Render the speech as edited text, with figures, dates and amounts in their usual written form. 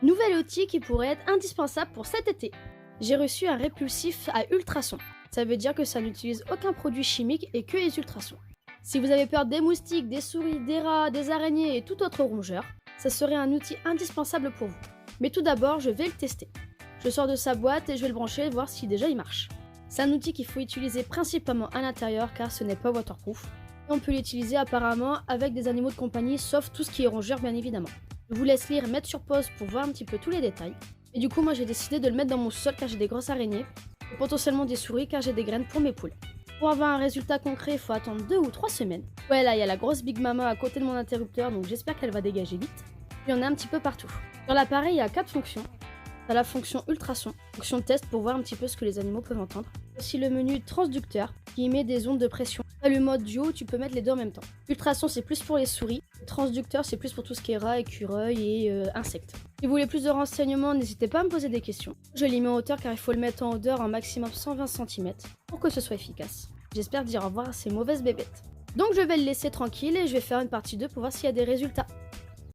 Nouvel outil qui pourrait être indispensable pour cet été. J'ai reçu un répulsif à ultrasons. Ça veut dire que ça n'utilise aucun produit chimique et que les ultrasons. Si vous avez peur des moustiques, des souris, des rats, des araignées et tout autre rongeur, ça serait un outil indispensable pour vous. Mais tout d'abord, je vais le tester. Je sors de sa boîte et je vais le brancher et voir si déjà il marche. C'est un outil qu'il faut utiliser principalement à l'intérieur car ce n'est pas waterproof. Et on peut l'utiliser apparemment avec des animaux de compagnie, sauf tout ce qui est rongeur bien évidemment. Je vous laisse lire et mettre sur pause pour voir un petit peu tous les détails. Et du coup, moi j'ai décidé de le mettre dans mon sol car j'ai des grosses araignées, et potentiellement des souris car j'ai des graines pour mes poules. Pour avoir un résultat concret, il faut attendre 2 ou 3 semaines. Ouais, là il y a la grosse Big Mama à côté de mon interrupteur, donc j'espère qu'elle va dégager vite. Il y en a un petit peu partout. Sur l'appareil, il y a 4 fonctions. T'as la fonction ultrason, fonction test pour voir un petit peu ce que les animaux peuvent entendre. Aussi le menu transducteur qui émet des ondes de pression. T'as le mode duo, tu peux mettre les deux en même temps. Ultrason c'est plus pour les souris, transducteur c'est plus pour tout ce qui est rats, écureuils et insectes. Si vous voulez plus de renseignements, n'hésitez pas à me poser des questions. Je l'ai mis en hauteur car il faut le mettre en hauteur en maximum 120 cm pour que ce soit efficace. J'espère dire au revoir à ces mauvaises bébêtes. Donc je vais le laisser tranquille et je vais faire une partie 2 pour voir s'il y a des résultats.